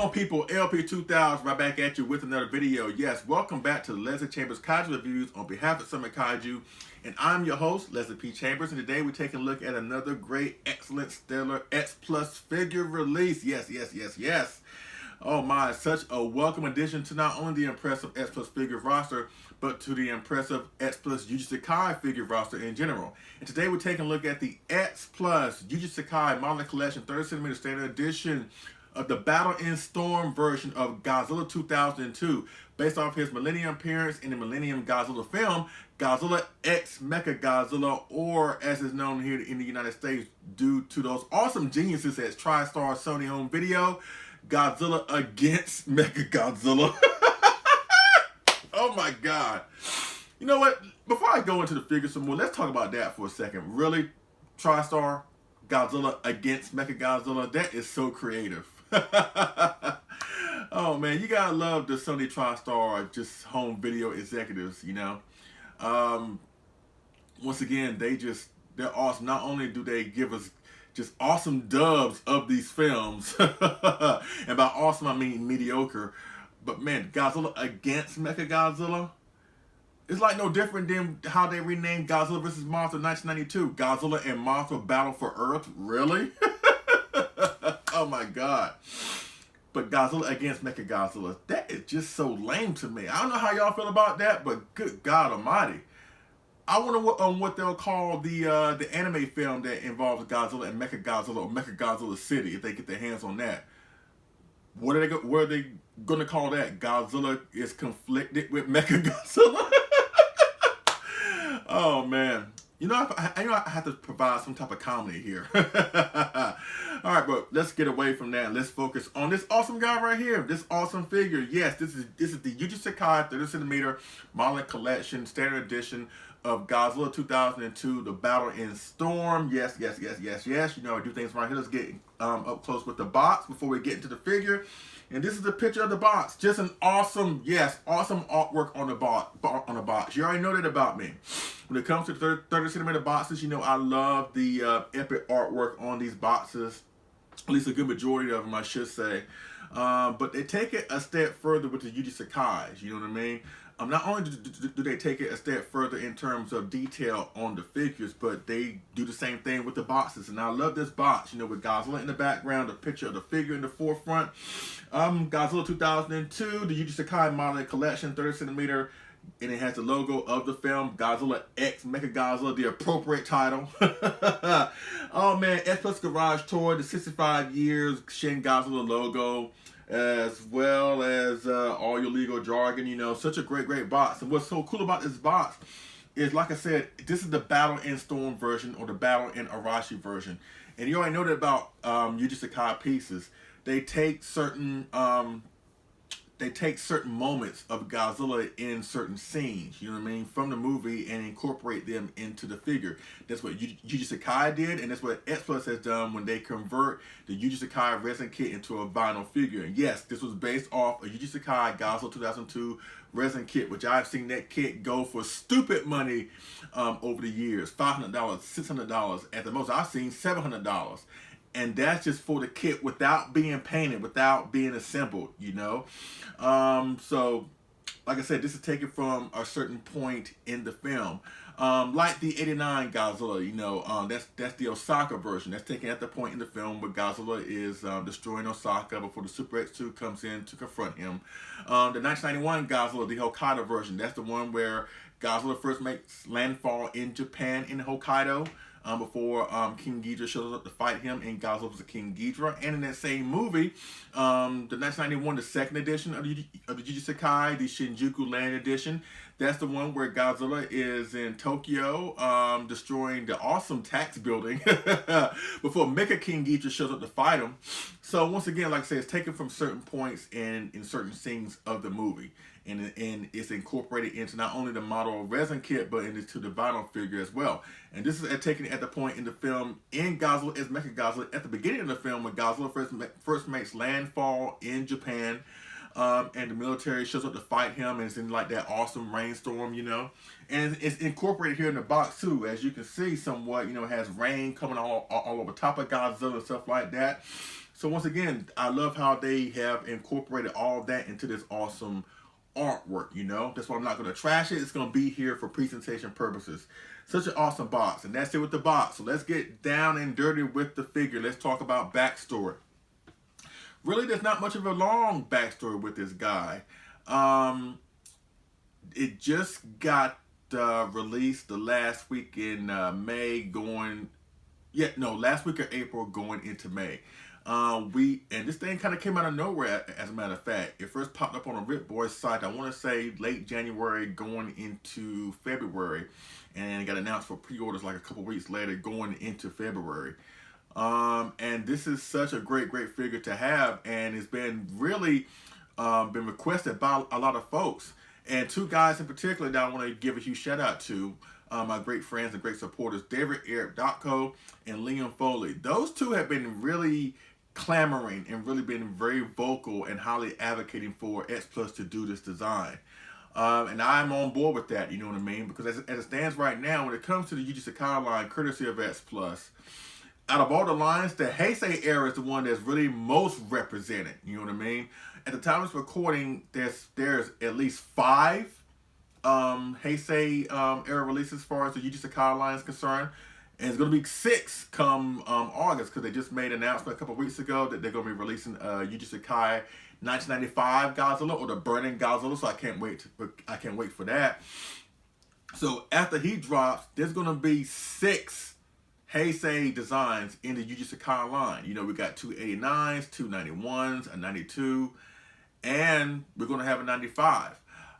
on, people? LP2000 right back at you with another video. Yes, welcome back to Leslie Chambers Kaiju Reviews on behalf of Summit Kaiju. And I'm your host, Leslie P. Chambers. And today we're taking a look at another great, excellent, stellar X Plus figure release. Yes. Oh my, such a welcome addition to not only the impressive X Plus figure roster, but to the impressive X Plus Yuji Sakai figure roster in general. And today we're taking a look at the X Plus Yuji Sakai Modeling Collection 30cm Standard Edition of the Battle in Storm version of Godzilla 2002, based off his Millennium appearance in the Millennium Godzilla film, Godzilla X Mechagodzilla, or as is known here in the United States due to those awesome geniuses at TriStar Sony Home Video, Godzilla Against Mechagodzilla. Oh my God. You know what? Before I go into the figure some more, let's talk about that for a second. Really? TriStar, Godzilla Against Mechagodzilla? That is so creative. Oh man, you gotta love the Sony TriStar just home video executives, you know. Once again, they're awesome. Not only do they give us just awesome dubs of these films, and by awesome I mean mediocre, but man, Godzilla Against Mechagodzilla, it's like no different than how they renamed Godzilla vs. Mothra in 1992. Godzilla and Mothra Battle for Earth? Really? Oh my God. But Godzilla Against Mechagodzilla, that is just so lame to me. I don't know how y'all feel about that, but good God almighty. I wonder what they'll call the anime film that involves Godzilla and Mechagodzilla, or Mechagodzilla City, if they get their hands on that. What are they going to call that? Godzilla is conflicted with Mechagodzilla? Oh man. You know, I have to provide some type of comedy here. All right, but let's get away from that and let's focus on this awesome guy right here. This awesome figure. Yes, this is the Yuji Sakai 30cm Modeling Collection Standard Edition of Godzilla 2002, The Battle in Storm. Yes. You know, I do things right here. Let's get up close with the box before we get into the figure. And this is a picture of the box. Just an awesome, awesome artwork on the box. You already know that about me. When it comes to 30cm boxes, you know I love the epic artwork on these boxes. At least a good majority of them, I should say. But they take it a step further with the Yuji Sakai's, you know what I mean? Not only do they take it a step further in terms of detail on the figures, but they do the same thing with the boxes. And I love this box, you know, with Godzilla in the background, the picture of the figure in the forefront. Godzilla 2002, the Yuji Sakai Modeling Collection, 30cm, and it has the logo of the film, Godzilla X Mechagodzilla, the appropriate title. Oh man, X Plus Garage Tour, the 65 years Shin Godzilla logo, as well as all your legal jargon, you know, such a great box. And what's so cool about this box is, like I said, this is the Battle in Storm version, or the Battle in Arashi version. And you already know that about Yuji Sakai pieces. They take certain moments of Godzilla in certain scenes, you know what I mean, from the movie, and incorporate them into the figure. That's what Yuji Sakai did, and that's what X Plus has done when they convert the Yuji Sakai resin kit into a vinyl figure. And yes, this was based off a Yuji Sakai Godzilla 2002 resin kit, which I've seen that kit go for stupid money over the years. $500, $600 at the most. I've seen $700. And that's just for the kit without being painted, without being assembled, you know. So, like I said, this is taken from a certain point in the film. Like the 89 Godzilla, you know, that's the Osaka version. That's taken at the point in the film where Godzilla is destroying Osaka before the Super X2 comes in to confront him. The 1991 Godzilla, the Hokkaido version, that's the one where Godzilla first makes landfall in Japan, in Hokkaido. Before King Ghidorah shows up to fight him in Godzilla vs. King Ghidorah. And in that same movie, the 1991, the second edition of the Yuji Sakai, the Shinjuku Land edition, that's the one where Godzilla is in Tokyo, destroying the awesome tax building before Mecha King Ghidorah shows up to fight him. So once again, like I said, it's taken from certain points in certain scenes of the movie. And it's incorporated into not only the model resin kit, but into the vinyl figure as well. And this is taken at the point in the film in Godzilla X Mechagodzilla, at the beginning of the film when Godzilla first makes landfall in Japan, and the military shows up to fight him, and it's in like that awesome rainstorm, you know. And it's incorporated here in the box too, as you can see somewhat, you know, it has rain coming all over top of Godzilla and stuff like that. So once again, I love how they have incorporated all of that into this awesome artwork, you know. That's why I'm not going to trash it. It's going to be here for presentation purposes. Such an awesome box. And that's it with the box. So let's get down and dirty with the figure. Let's talk about backstory. Really, there's not much of a long backstory with this guy. It just got released the last week in May last week of April going into May. And this thing kind of came out of nowhere, as a matter of fact. It first popped up on a Rip Boy site, I want to say late January going into February, and it got announced for pre-orders like a couple weeks later going into February. And this is such a great figure to have, and it's been really been requested by a lot of folks. And two guys in particular that I want to give a huge shout out to, my great friends and great supporters, David Eric Dotko and Liam Foley. Those two have been really clamoring and really been very vocal and highly advocating for X Plus to do this design. And I'm on board with that, you know what I mean? Because as it stands right now, when it comes to the Yuji Sakai line, courtesy of X Plus, out of all the lines, the Heisei era is the one that's really most represented, you know what I mean? At the time of this recording, there's at least 5 Heisei era releases as far as the Yuji Sakai line is concerned. And it's going to be 6 come August, because they just made an announcement a couple weeks ago that they're going to be releasing Yuji Sakai 1995 Godzilla, or the Burning Godzilla. So I can't wait for that. So after he drops, there's going to be 6 Heisei designs in the Yuji Sakai line. You know, we got 2 89s, 2 91s, a 92, and we're going to have a 95.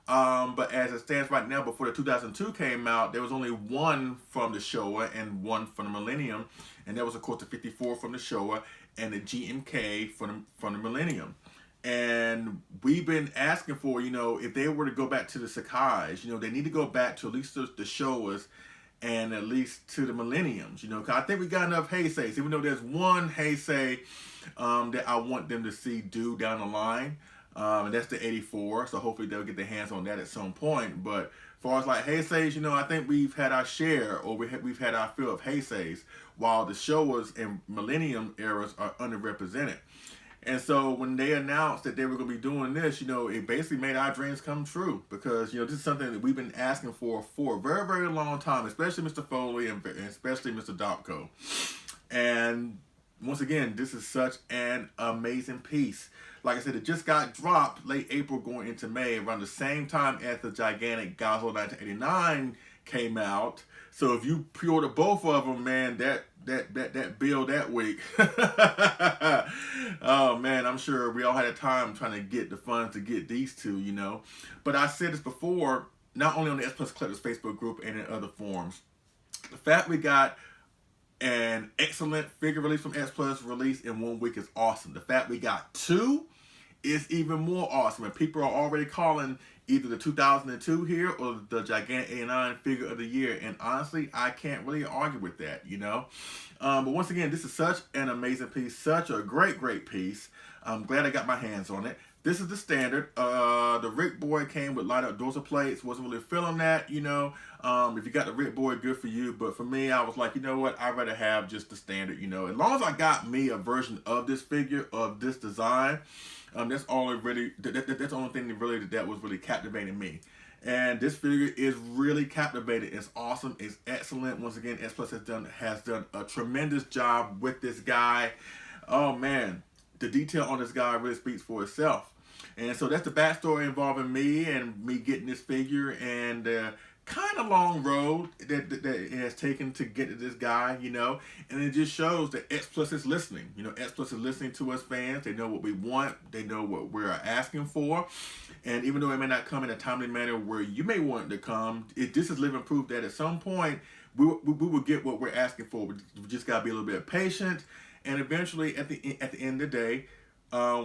But as it stands right now, before the 2002 came out, there was only 1 from the Showa and 1 from the Millennium, and that was of course the 54 from the Showa and the GMK from the Millennium. And we've been asking for, you know, if they were to go back to the Sakais, you know, they need to go back to at least the Showas and at least to the Millenniums, you know, because I think we got enough Heiseis, even though there's one Heisei that I want them to see do down the line. And that's the 84, so hopefully they'll get their hands on that at some point. But as far as like Heiseis, you know, I think we've had our share, or we've had our fill of Heiseis, while the Showas and Millennium eras are underrepresented. And so when they announced that they were going to be doing this, you know, it basically made our dreams come true, because, you know, this is something that we've been asking for a very, very long time, especially Mr. Foley and especially Mr. Dopko. And once again, this is such an amazing piece. Like I said, it just got dropped late April going into May, around the same time as the gigantic Godzilla 1989 came out. So if you pre-order both of them, man, that bill that week. Oh man, I'm sure we all had a time trying to get the funds to get these two, you know. But I said this before, not only on the X Plus Collectors Facebook group and in other forums. The fact we got an excellent figure release from X Plus release in 1 week is awesome. The fact we got 2 is even more awesome. And people are already calling either the 2002 here or the gigantic 89 figure of the year. And honestly, I can't really argue with that, you know. But once again, this is such an amazing piece, such a great piece. I'm glad I got my hands on it. This is the standard. The Rick Boy came with light up dorsal plates. Wasn't really feeling that, you know. If you got the Rick Boy, good for you. But for me, I was like, you know what? I'd rather have just the standard, you know. As long as I got me a version of this figure, of this design, that's all it really. That's the only thing that was really captivating me. And this figure is really captivating. It's awesome. It's excellent. Once again, X Plus has done a tremendous job with this guy. Oh man, the detail on this guy really speaks for itself. And so that's the backstory involving me and me getting this figure, and kind of long road that it has taken to get to this guy, you know. And it just shows that X Plus is listening. You know, X Plus is listening to us fans. They know what we want. They know what we're asking for. And even though it may not come in a timely manner where you may want it to come, this is living proof that at some point we will get what we're asking for. We just got to be a little bit patient. And eventually, at the end of the day,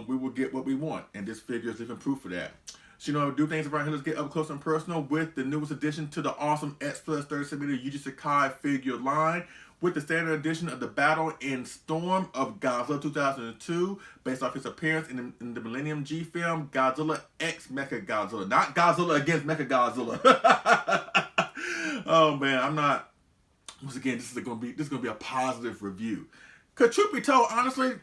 we will get what we want. And this figure is living proof of that. So, you know, do things around here. Let's get up close and personal with the newest addition to the awesome X Plus 30cm Yuji Sakai figure line, with the standard edition of the Battle in Storm of Godzilla 2002, based off his appearance in the Millennium G film, Godzilla X Mechagodzilla. Not Godzilla Against Mechagodzilla. Oh man, once again, this is gonna be a positive review. Cause truth be told, honestly,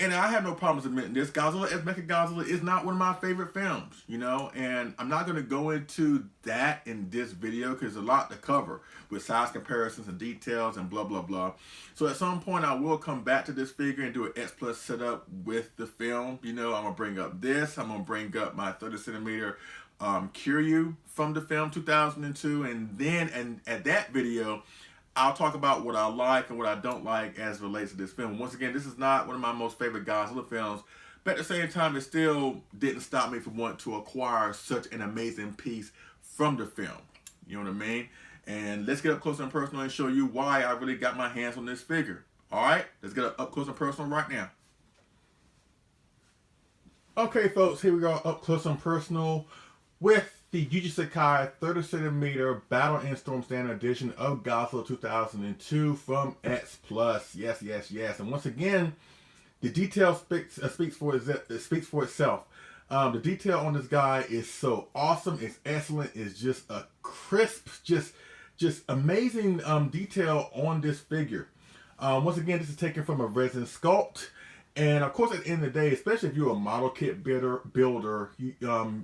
And I have no problems admitting this. Godzilla X Mechagodzilla is not one of my favorite films, you know, and I'm not going to go into that in this video because there's a lot to cover with size comparisons and details and blah, blah, blah. So at some point I will come back to this figure and do an X Plus setup with the film. You know, I'm going to bring up this. I'm going to bring up my 30 centimeter Kiryu from the film 2002. And then at that video, I'll talk about what I like and what I don't like as it relates to this film. Once again, this is not one of my most favorite Godzilla films, but at the same time, it still didn't stop me from wanting to acquire such an amazing piece from the film. You know what I mean? And let's get up close and personal and show you why I really got my hands on this figure. All right, let's get up close and personal right now. Okay, folks, here we go, up close and personal with the Yuji Sakai 30 centimeter Battle in Storm Standard Edition of Godzilla 2002 from X Plus. Yes, yes, yes. And once again, the detail speaks for itself. The detail on this guy is so awesome. It's excellent. It's just a crisp, just amazing detail on this figure. Once again, this is taken from a resin sculpt. And of course, at the end of the day, especially if you're a model kit builder,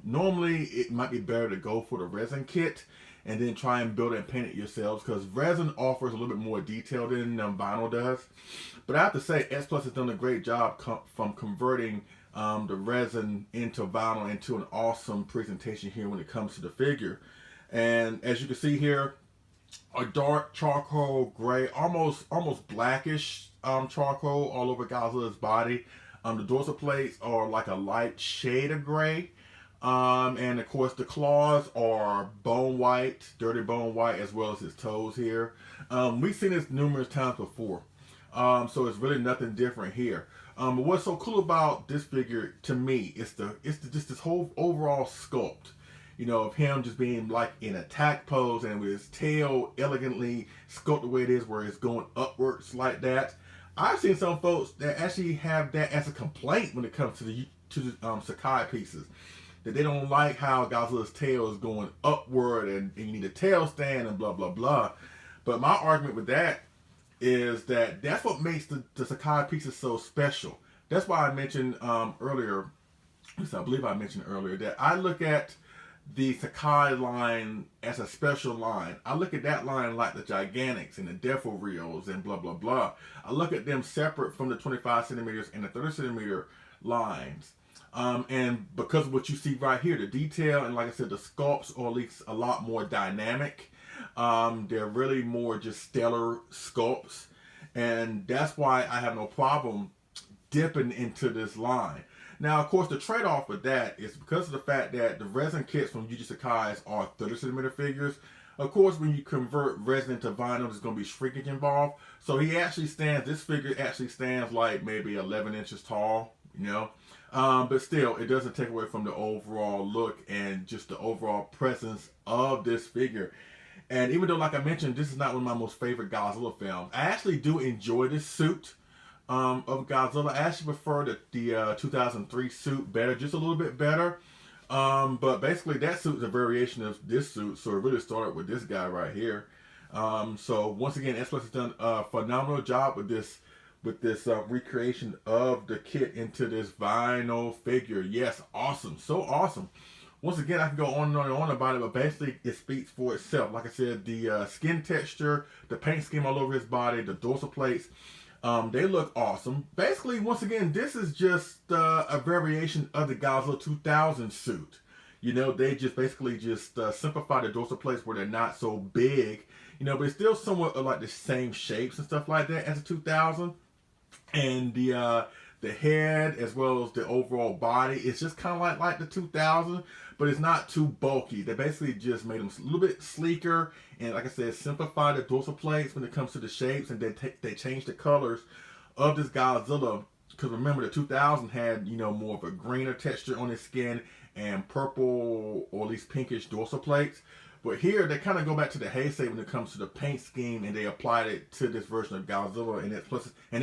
normally it might be better to go for the resin kit and then try and build it and paint it yourselves, because resin offers a little bit more detail than vinyl does. But I have to say, X Plus has done a great job from converting the resin into vinyl into an awesome presentation here when it comes to the figure. And as you can see here, a dark charcoal gray, almost blackish charcoal all over Godzilla's body. The dorsal plates are like a light shade of gray. And of course the claws are bone white, dirty bone white, as well as his toes here. We've seen this numerous times before. So it's really nothing different here. But what's so cool about this figure to me is just this whole overall sculpt. You know, of him just being like in attack pose and with his tail elegantly sculpted the way it is, where it's going upwards like that. I've seen some folks that actually have that as a complaint when it comes to the Sakai pieces, that they don't like how Godzilla's tail is going upward and you need a tail stand and blah blah blah. But my argument with that is that that's what makes the Sakai pieces so special. That's why I mentioned earlier, I believe I mentioned earlier, that I look at the Sakai line as a special line. I look at that line like the Gigantics and the Defo Rios and blah blah blah. I look at them separate from the 25 centimeters and the 30 centimeter lines. And because of what you see right here, the detail and, like I said, the sculpts are at least a lot more dynamic. They're really more just stellar sculpts, and that's why I have no problem dipping into this line. Now, of course, the trade-off with that is because of the fact that the resin kits from Yuji Sakai's are 30 centimeter figures. Of course, when you convert resin into vinyl, there's going to be shrinkage involved. So this figure actually stands like maybe 11 inches tall, you know. But still, it doesn't take away from the overall look and just the overall presence of this figure. And even though, like I mentioned, this is not one of my most favorite Godzilla films, I actually do enjoy this suit of Godzilla. I actually prefer the 2003 suit better, just a little bit better. But basically that suit is a variation of this suit, so it really started with this guy right here. So once again, X Plus has done a phenomenal job with this recreation of the kit into this vinyl figure. Yes, awesome, so awesome. Once again, I can go on and on and on about it, but basically it speaks for itself. Like I said, the skin texture, the paint scheme all over his body, the dorsal plates, they look awesome. Basically, once again, this is just a variation of the Godzilla 2000 suit. You know, they just basically simplify the dorsal plates where they're not so big. You know, but it's still somewhat of like the same shapes and stuff like that as the 2000. And the head as well as the overall body, it's just kind of like the 2000, but it's not too bulky. They basically just made them a little bit sleeker, and like I said, simplify the dorsal plates when it comes to the shapes, and they changed the colors of this Godzilla, because remember the 2000 had, you know, more of a greener texture on his skin and purple or at least pinkish dorsal plates. But here they kind of go back to the Heisei when it comes to the paint scheme, and they applied it to this version of Godzilla, and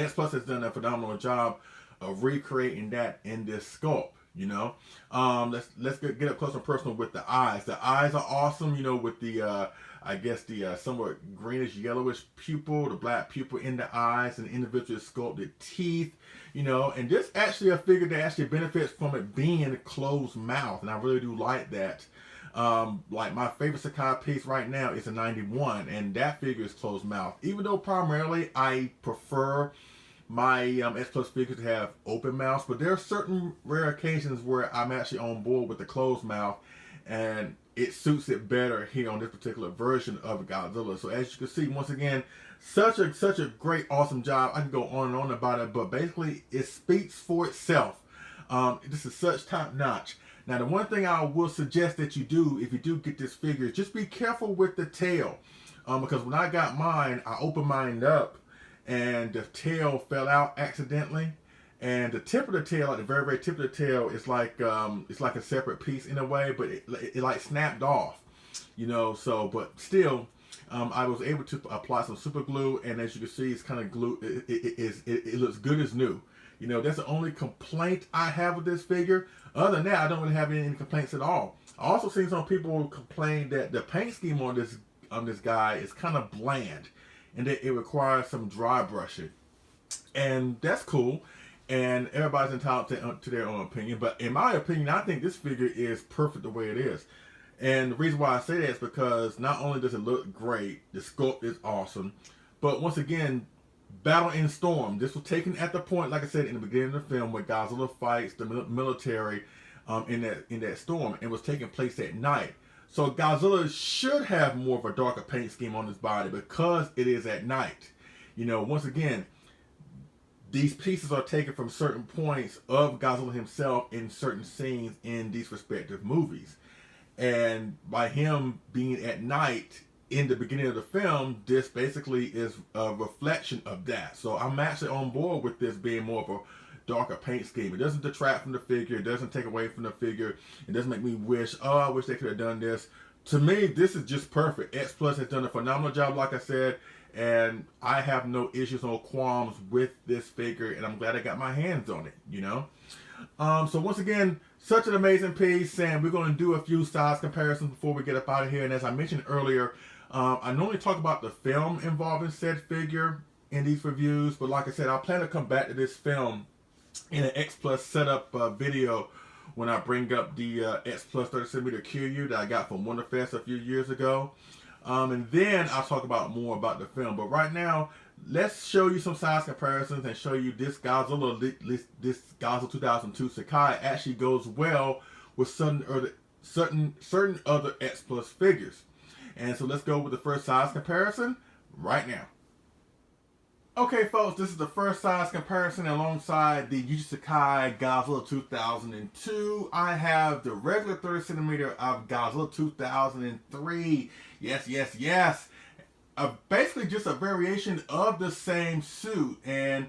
X Plus has done a phenomenal job of recreating that in this sculpt. You know, let's get up close and personal with the eyes. The eyes are awesome. You know, with the I guess the somewhat greenish yellowish pupil, the black pupil in the eyes, and individually sculpted teeth, and this actually a figure that actually benefits from it being a closed mouth, and I really do like that. Like my favorite Sakai piece right now is a 91, and that figure is closed mouth. Even though primarily I prefer my X Plus figures to have open mouths, but there are certain rare occasions where I'm actually on board with the closed mouth, and it suits it better here on this particular version of Godzilla. So as you can see, once again, such a great, awesome job. I can go on and on about it, but basically it speaks for itself. This is such top notch. Now, the one thing I will suggest that you do, if you do get this figure, just be careful with the tail. Because when I got mine, I opened mine up, and the tail fell out accidentally. And the tip of the tail, like the very, very tip of the tail, is like it's like a separate piece in a way, but it like snapped off, So, but still, I was able to apply some super glue, and as you can see, it's kind of glue. It looks good as new. That's the only complaint I have with this figure. Other than that, I don't really have any complaints at all. I also seen some people complain that the paint scheme on this guy is kind of bland, and that it requires some dry brushing, and that's cool. And everybody's entitled to their own opinion. But in my opinion, I think this figure is perfect the way it is. And the reason why I say that is because not only does it look great, the sculpt is awesome, but once again, Battle in Storm. This was taken at the point, like I said, in the beginning of the film, where Godzilla fights the military in that storm, and was taking place at night. So Godzilla should have more of a darker paint scheme on his body because it is at night. Once again, these pieces are taken from certain points of Godzilla himself in certain scenes in these respective movies. And by him being at night in the beginning of the film, this basically is a reflection of that. So I'm actually on board with this being more of a darker paint scheme. It doesn't detract from the figure. It doesn't take away from the figure. It doesn't make me wish, I wish they could have done this. To me, this is just perfect. X Plus has done a phenomenal job, like I said, and I have no issues or qualms with this figure, and I'm glad I got my hands on it, So once again, such an amazing piece, and we're going to do a few size comparisons before we get up out of here. And as I mentioned earlier, I normally talk about the film involving said figure in these reviews, but like I said, I plan to come back to this film in an X Plus setup video when I bring up the X Plus 30cm Kiryu that I got from Wonderfest a few years ago. And then I'll talk about more about the film. But right now, let's show you some size comparisons and show you this Godzilla 2002 Sakai actually goes well with certain other X Plus figures. And so let's go with the first size comparison right now. Okay, folks, this is the first size comparison alongside the Yuji Sakai Godzilla 2002. I have the regular 30cm of Godzilla 2003. Yes. Basically just a variation of the same suit, and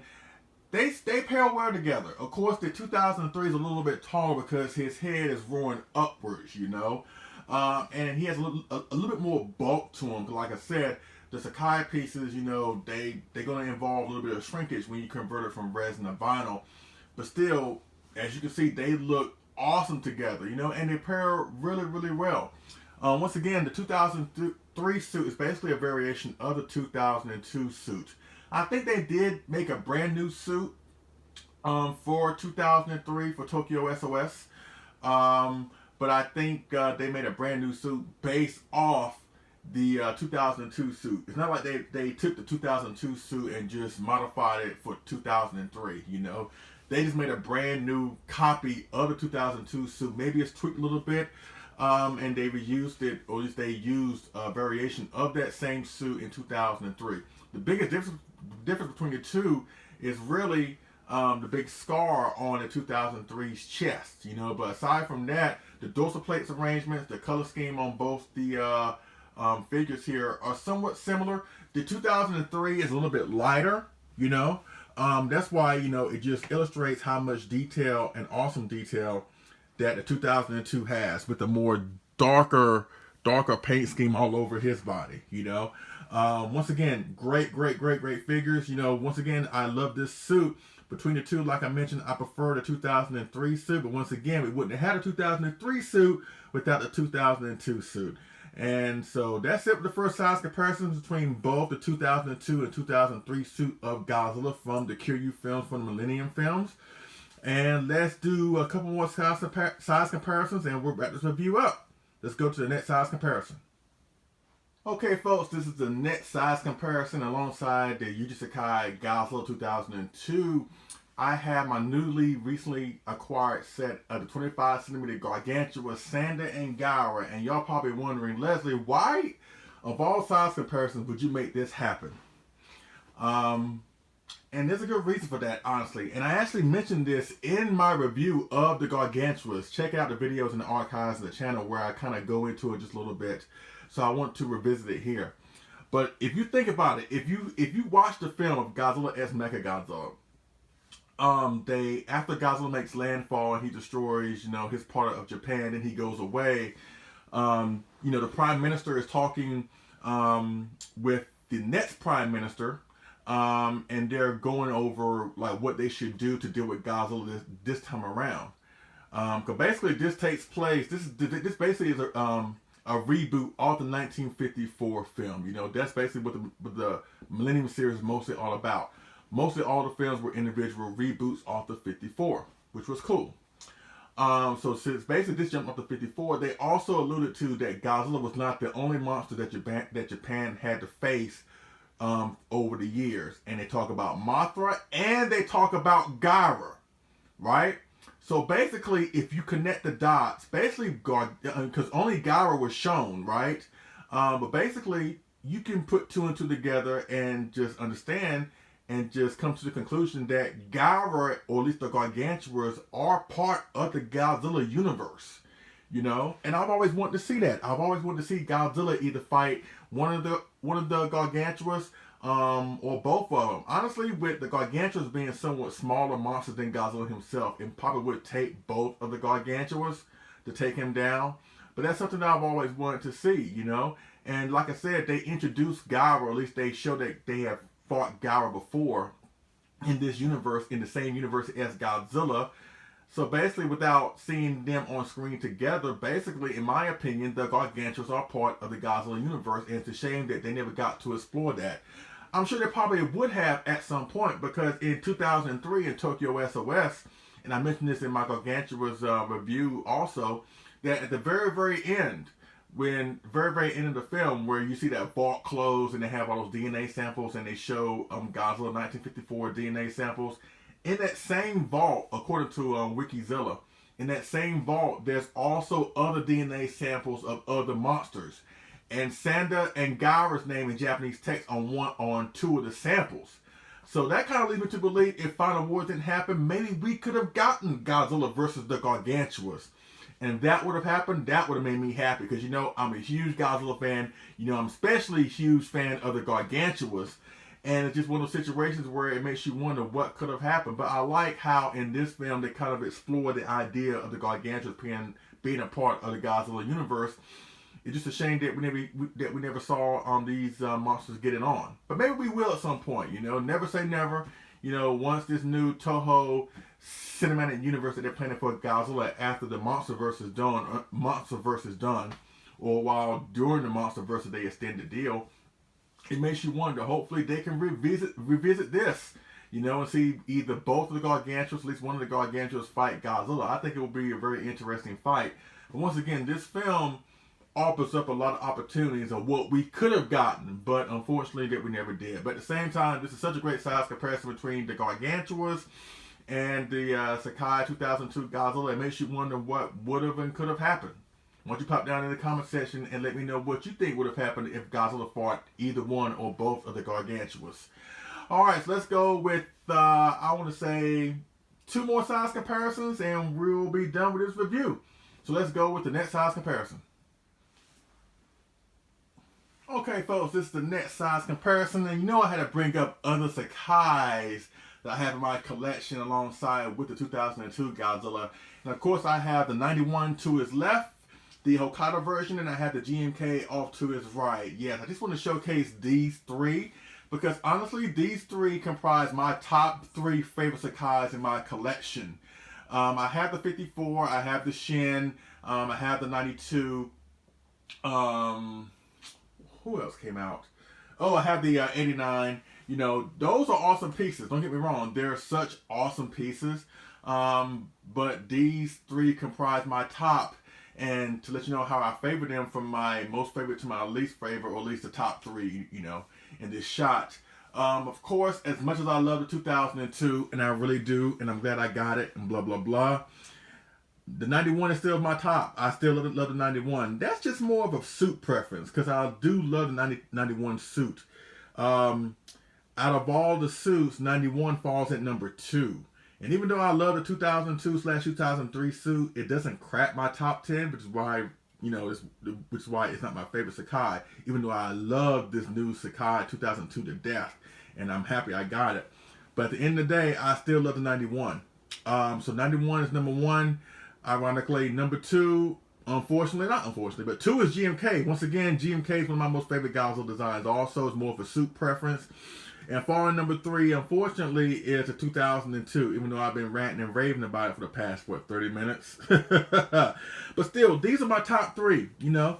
they pair well together. Of course, the 2003 is a little bit taller because his head is rolling upwards, and he has a little bit more bulk to him. Like I said, the Sakai pieces, they're going to involve a little bit of shrinkage when you convert it from resin to vinyl. But still, as you can see, they look awesome together, and they pair really, really well. Once again, the 2003 suit is basically a variation of the 2002 suit. I think they did make a brand new suit for 2003 for Tokyo SOS. But I think they made a brand new suit based off the 2002 suit. It's not like they took the 2002 suit and just modified it for 2003, They just made a brand new copy of the 2002 suit. Maybe it's tweaked a little bit, and they reused it, or at least they used a variation of that same suit in 2003. The biggest difference between the two is really the big scar on the 2003's chest, But aside from that, the dorsal plates arrangements, the color scheme on both the figures here are somewhat similar. The 2003 is a little bit lighter, That's why, it just illustrates how much detail and awesome detail that the 2002 has, with the more darker paint scheme all over his body, Once again, great figures. Once again, I love this suit. Between the two, like I mentioned, I prefer the 2003 suit, but once again, we wouldn't have had a 2003 suit without the 2002 suit. And so that's it with the first size comparisons between both the 2002 and 2003 suit of Godzilla from the Kiryu films, from the Millennium films. And let's do a couple more size comparisons and we'll wrap this review up. Let's go to the next size comparison. Okay, folks, this is the net size comparison alongside the Yuji Sakai Godzilla 2002. I have my recently acquired set of the 25cm Gargantua Sanda and Gaara, and y'all probably wondering, Leslie, why of all size comparisons would you make this happen? And there's a good reason for that, honestly. And I actually mentioned this in my review of the Gargantuas. Check out the videos in the archives of the channel where I kind of go into it just a little bit. So I want to revisit it here. But if you think about it, if you watch the film of Godzilla X Mechagodzilla, after Godzilla makes landfall and he destroys, his part of Japan, and he goes away, the Prime Minister is talking with the next Prime Minister, and they're going over like what they should do to deal with Godzilla this time around. Because basically this takes place. This basically is a reboot of the 1954 film. That's basically what the Millennium series is mostly all about. Mostly all the films were individual reboots off the 54, which was cool. So since basically this jumped off the 54, they also alluded to that Godzilla was not the only monster that Japan had to face over the years. And they talk about Mothra and they talk about Gaara, right? So basically, if you connect the dots, basically, because only Gaara was shown, right? But basically, you can put two and two together and just understand and just come to the conclusion that Gaara, or at least the Gargantuas, are part of the Godzilla universe, And I've always wanted to see that. I've always wanted to see Godzilla either fight one of the Gargantuas, or both of them. Honestly, with the Gargantuas being somewhat smaller monsters than Godzilla himself, it probably would take both of the Gargantuas to take him down. But that's something that I've always wanted to see, And like I said, they introduced Gaara, or at least they showed that they have fought Gaara before in this universe, in the same universe as Godzilla. So basically, without seeing them on screen together, basically, in my opinion, the Gargantuas are part of the Godzilla universe, and it's a shame that they never got to explore that. I'm sure they probably would have at some point, because in 2003 in Tokyo SOS, and I mentioned this in my Gargantua's review also, that at the very, very end, very end of the film, where you see that vault close and they have all those DNA samples and they show Godzilla 1954 DNA samples, in that same vault, according to Wikizilla, in that same vault, there's also other DNA samples of other monsters. And Sanda and Gaara's name in Japanese text on two of the samples. So that kind of leads me to believe if Final War didn't happen, maybe we could have gotten Godzilla versus the Gargantuas. And if that would have happened, that would have made me happy. Because, I'm a huge Godzilla fan. I'm especially a huge fan of the Gargantuas. And it's just one of those situations where it makes you wonder what could have happened. But I like how in this film they kind of explore the idea of the Gargantuas being a part of the Godzilla universe. It's just a shame that we never saw these monsters get it on. But maybe we will at some point, Never say never. Once this new Toho cinematic universe that they're planning for Godzilla after the MonsterVerse is done, or while during the MonsterVerse they extend the deal, it makes you wonder. Hopefully they can revisit this, and see either both of the Gargantuas, at least one of the Gargantuas, fight Godzilla. I think it will be a very interesting fight. But once again, this film offers up a lot of opportunities of what we could have gotten, but unfortunately that we never did. But at the same time, this is such a great size comparison between the Gargantuas and the Sakai 2002 Godzilla. It makes you wonder what would have and could have happened. Why don't you pop down in the comment section and let me know what you think would have happened if Godzilla fought either one or both of the Gargantuas. Alright, so let's go with, I want to say, two more size comparisons and we'll be done with this review. So let's go with the next size comparison. Okay, folks, this is the next size comparison, and I had to bring up other Sakais that I have in my collection alongside with the 2002 Godzilla. And of course, I have the 91 to his left, the Hokkaido version, and I have the GMK off to his right. Yes, I just want to showcase these three because honestly, these three comprise my top three favorite Sakais in my collection. I have the 54, I have the Shin, I have the 92. Um, who else came out? Oh, I have the 89. You know, those are awesome pieces. Don't get me wrong. They're such awesome pieces. But these three comprise my top. And to let you know how I favor them from my most favorite to my least favorite, or at least the top three, you know, in this shot. Of course, as much as I love the 2002, and I really do, and I'm glad I got it, and blah, blah, blah, the 91 is still my top. I still love the 91. That's just more of a suit preference, because I do love the 91 suit. Out of all the suits, 91 falls at number 2. And even though I love the 2002/2003 suit, it doesn't crack my top 10, which is why, you know, which is why it's not my favorite Sakai. Even though I love this new Sakai 2002 to death, and I'm happy I got it. But at the end of the day, I still love the 91. So 91 is number 1. Ironically, number 2, unfortunately, not unfortunately, but 2 is GMK. Once again, GMK is one of my most favorite Godzilla designs. Also, it's more of a suit preference. And falling number 3, unfortunately, is a 2002, even though I've been ranting and raving about it for the past, 30 minutes? But still, these are my top 3, you know?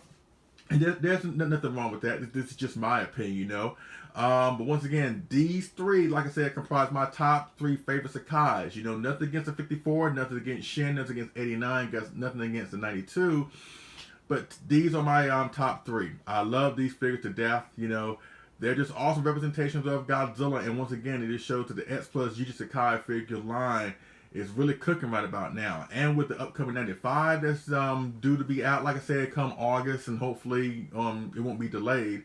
And there's nothing wrong with that. This is just my opinion, you know? But once again, these 3, like I said, comprise my top 3 favorite Sakais. You know, nothing against the 54, nothing against Shin, nothing against 89, nothing against the 92. But these are my top 3. I love these figures to death, you know? They're just awesome representations of Godzilla, and once again, it just shows that the X Plus Yuji Sakai figure line is really cooking right about now. And with the upcoming 95 that's due to be out, like I said, come August, and hopefully it won't be delayed.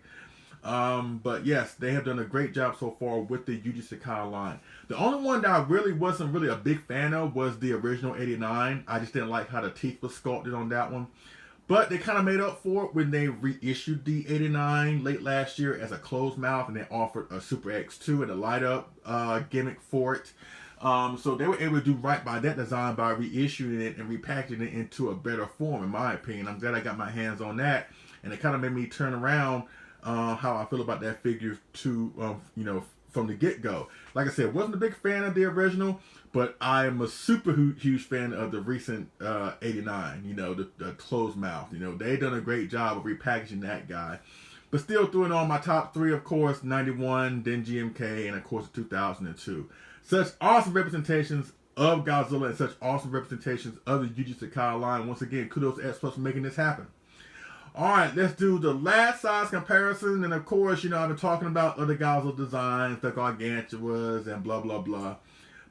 But yes, they have done a great job so far with the Yuji Sakai line. The only one that I really wasn't a big fan of was the original 89. I just didn't like how the teeth was sculpted on that one. But they kind of made up for it when they reissued the 89 late last year as a closed mouth, and they offered a Super X2 and a light up gimmick for it. So they were able to do right by that design by reissuing it and repackaging it into a better form, in my opinion. I'm glad I got my hands on that, and it kind of made me turn around how I feel about that figure to, you know, from the get-go. Like I said, wasn't a big fan of the original, but I am a super huge fan of the recent 89, you know, the closed mouth. You know, they done a great job of repackaging that guy. But still throwing on my top 3, of course, 91, then GMK, and of course 2002. Such awesome representations of Godzilla and such awesome representations of the Yuji Sakai line. Once again, kudos to X Plus for making this happen. Alright, let's do the last size comparison. And of course, you know, I've been talking about other Godzilla designs, the Gargantuas, and blah, blah, blah.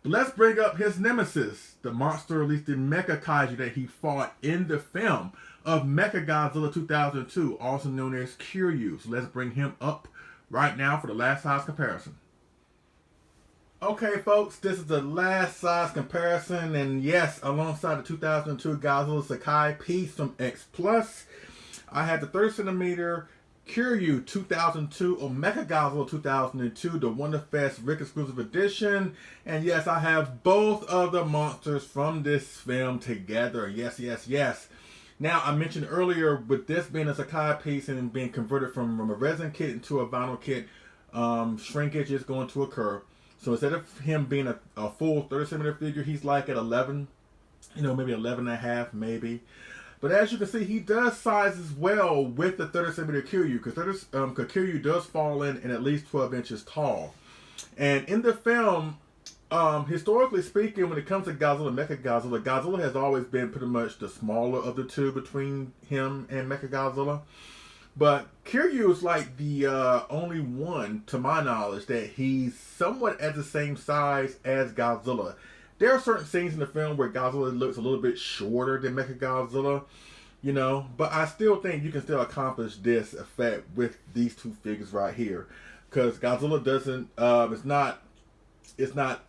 But let's bring up his nemesis, the monster, at least the Mecha Kaiju that he fought in the film of Mechagodzilla 2002, also known as Kiryu. So let's bring him up right now for the last size comparison. Okay, folks, this is the last size comparison. And yes, alongside the 2002 Godzilla Sakai piece from X Plus, I had the 30 centimeter Kiryu 2002 or Mechagodzilla 2002, the Wonderfest Rick Exclusive Edition. And yes, I have both of the monsters from this film together. Yes, yes, yes. Now, I mentioned earlier, with this being a Sakai piece and being converted from a resin kit into a vinyl kit, shrinkage is going to occur. So instead of him being a full 30 centimeter figure, he's like at 11, you know, maybe 11 and a half, maybe. But as you can see, he does size as well with the 30 centimeter Kiryu, because Kiryu does fall in at least 12 inches tall. And in the film, historically speaking, when it comes to Godzilla Mechagodzilla, Godzilla has always been pretty much the smaller of the two between him and Mechagodzilla. But Kiryu is like the only one, to my knowledge, that he's somewhat at the same size as Godzilla. There are certain scenes in the film where Godzilla looks a little bit shorter than Mechagodzilla, you know, but I still think you can still accomplish this effect with these two figures right here, because Godzilla doesn't, it's not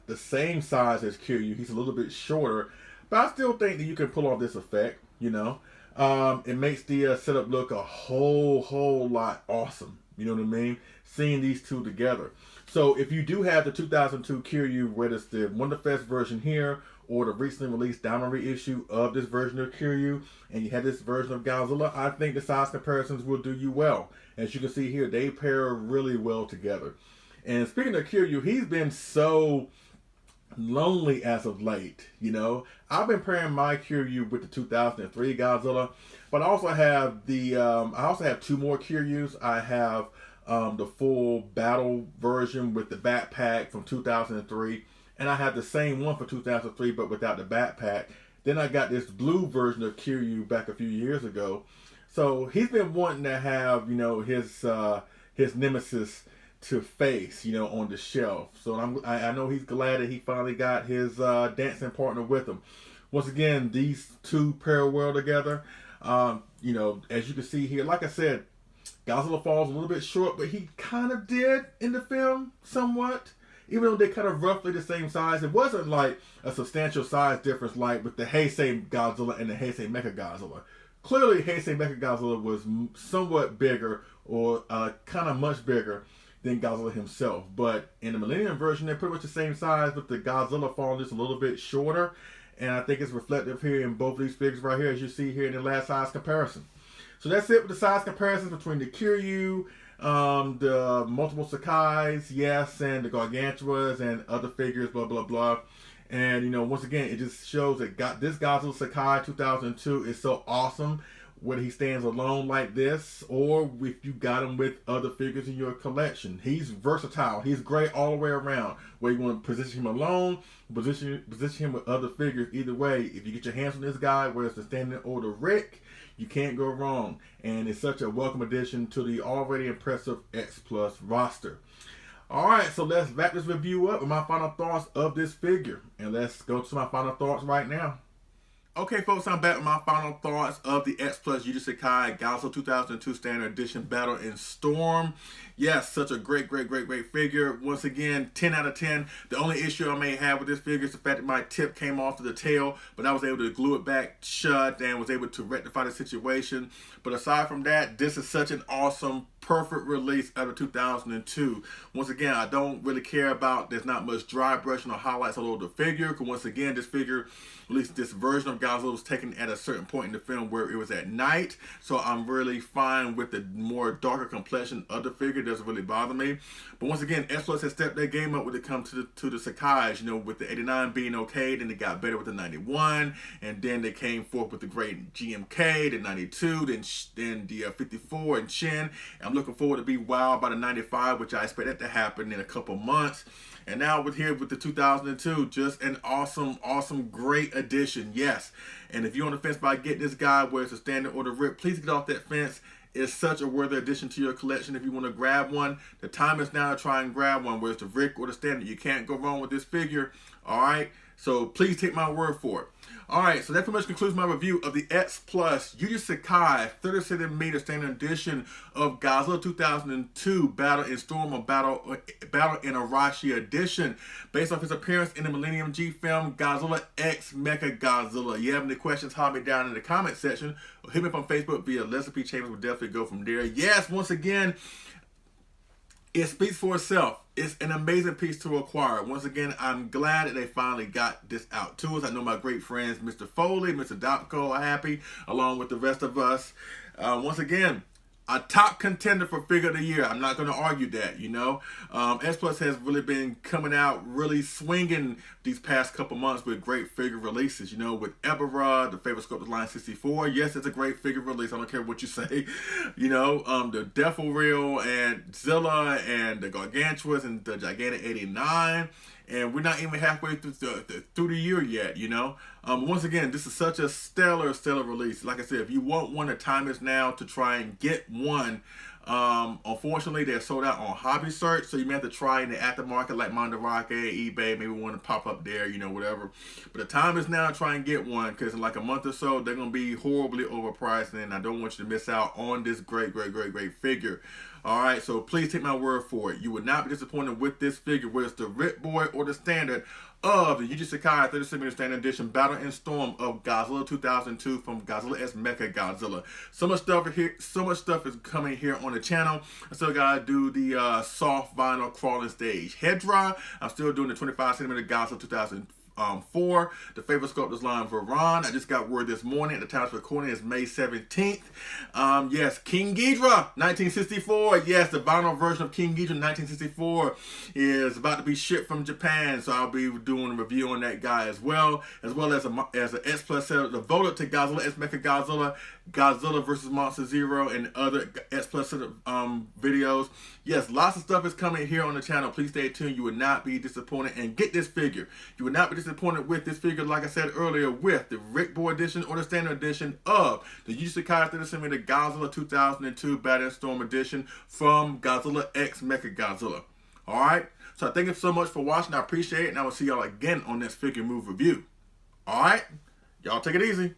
the same size as Kiryu. He's a little bit shorter, but I still think that you can pull off this effect, you know. It makes the setup look a whole lot awesome, you know what I mean, seeing these two together. So if you do have the 2002 Kiryu, whether it's the Wonderfest version here or the recently released Diamond reissue of this version of Kiryu, and you have this version of Godzilla, I think the size comparisons will do you well. As you can see here, they pair really well together. And speaking of Kiryu, he's been so lonely as of late. You know, I've been pairing my Kiryu with the 2003 Godzilla, but I also have two more Kiryus. I have the full battle version with the backpack from 2003, and I have the same one for 2003 but without the backpack. Then I got this blue version of Kiryu back a few years ago. So he's been wanting to have, you know, his nemesis to face, you know, on the shelf. So I know he's glad that he finally got his dancing partner with him. Once again, these two pair well together. You know, as you can see here, like I said, Godzilla falls a little bit short, but he kind of did in the film somewhat. Even though they're kind of roughly the same size, it wasn't like a substantial size difference like with the Heisei Godzilla and the Heisei Mechagodzilla. Clearly, Heisei Mechagodzilla was somewhat bigger or kind of much bigger than Godzilla himself. But in the Millennium version, they're pretty much the same size, with the Godzilla falling just a little bit shorter. And I think it's reflective here in both of these figures right here, as you see here in the last size comparison. So that's it with the size comparisons between the Kiryu, the multiple Sakais, yes, and the Gargantuas and other figures, blah, blah, blah. And, you know, once again, it just shows that this Godzilla Sakai 2002 is so awesome, whether he stands alone like this or if you got him with other figures in your collection. He's versatile. He's great all the way around. Whether you want to position him alone, position him with other figures, either way, if you get your hands on this guy, whether it's the standing or the Rick, you can't go wrong. And it's such a welcome addition to the already impressive X Plus roster. Alright, so let's wrap this review up with my final thoughts of this figure. And let's go to my final thoughts right now. Okay, folks, I'm back with my final thoughts of the X Plus Yuji Sakai Godzilla 2002 Standard Edition Battle in Storm. Yes, such a great figure. Once again, 10 out of 10. The only issue I may have with this figure is the fact that my tip came off to the tail, but I was able to glue it back shut and was able to rectify the situation. But aside from that, this is such an awesome, perfect release out of 2002. Once again, I don't really care about there's not much dry brushing or highlights all over the figure, because once again, this figure, at least this version of Godzilla, was taken at a certain point in the film where it was at night. So I'm really fine with the more darker complexion of the figure. It doesn't really bother me. But once again, S Plus has stepped their game up when it comes to the Sakais. You know, with the 89 being okay, then they got better with the 91, and then they came forth with the great GMK, the 92, then the 54 and Shin. I'm looking forward to be wowed by the 95, which I expect that to happen in a couple months. And now with the 2002, just an awesome, great addition. Yes. And if you're on the fence by getting this guy, whether it's a standard or the Rip, please get off that fence. It's such a worthy addition to your collection. If you want to grab one, the time is now to try and grab one, whether it's the Rick or the standard. You can't go wrong with this figure. All right. So please take my word for it. Alright, so that pretty much concludes my review of the X Plus Yuji Sakai 30cm Standard Edition of Godzilla 2002 Battle in Storm or Battle in Arashi Edition, based off his appearance in the Millennium G film Godzilla X Mechagodzilla. You have any questions, holler me down in the comment section, or hit me up on Facebook via Leslie P. Chambers. We'll definitely go from there. Yes, once again, it speaks for itself. It's an amazing piece to acquire. Once again, I'm glad that they finally got this out to us. I know my great friends, Mr. Foley, Mr. Dopko, are happy, along with the rest of us. Once again, a top contender for figure of the year. I'm not going to argue that, you know. S Plus has really been coming out, really swinging these past couple months with great figure releases, you know, with Ebera, the favorite sculptor line 64. Yes, it's a great figure release. I don't care what you say. You know, the Devil Real and Zilla and the Gargantuas and the Gigantic 89. And we're not even halfway through the year yet, you know. Once again, this is such a stellar release. Like I said, if you want one, the time is now to try and get one. Unfortunately, they're sold out on Hobby Search, so you may have to try in the aftermarket like Mandarake, eBay, maybe one to pop up there, you know, whatever. But the time is now to try and get one, because in like a month or so, they're going to be horribly overpriced, and I don't want you to miss out on this great figure. Alright, so please take my word for it. You would not be disappointed with this figure, whether it's the Rip Boy or the standard of the Yuji Sakai 30cm Standard Edition Battle in Storm of Godzilla 2002 from Godzilla X Mechagodzilla. So much stuff is coming here on the channel. I still gotta do the soft vinyl crawling stage head dry. I'm still doing the 25cm Godzilla 4. The favorite sculptors line for Ron. I just got word this morning. The time of recording is May 17th. Yes, King Ghidorah, 1964. Yes, the vinyl version of King Ghidorah 1964 is about to be shipped from Japan. So I'll be doing a review on that guy as well as an S Plus set devoted to Godzilla X Mechagodzilla, Godzilla vs. Monster Zero, and other S Plus set videos. Yes, lots of stuff is coming here on the channel. Please stay tuned. You will not be disappointed. And get this figure. You will not be disappointed with this figure, like I said earlier, with the Rick Boy edition or the standard edition of the Yuji Sakai the Godzilla 2002 Battle Storm edition from Godzilla X Mechagodzilla. Alright? So I thank you so much for watching. I appreciate it. And I will see y'all again on this figure move review. Alright? Y'all take it easy.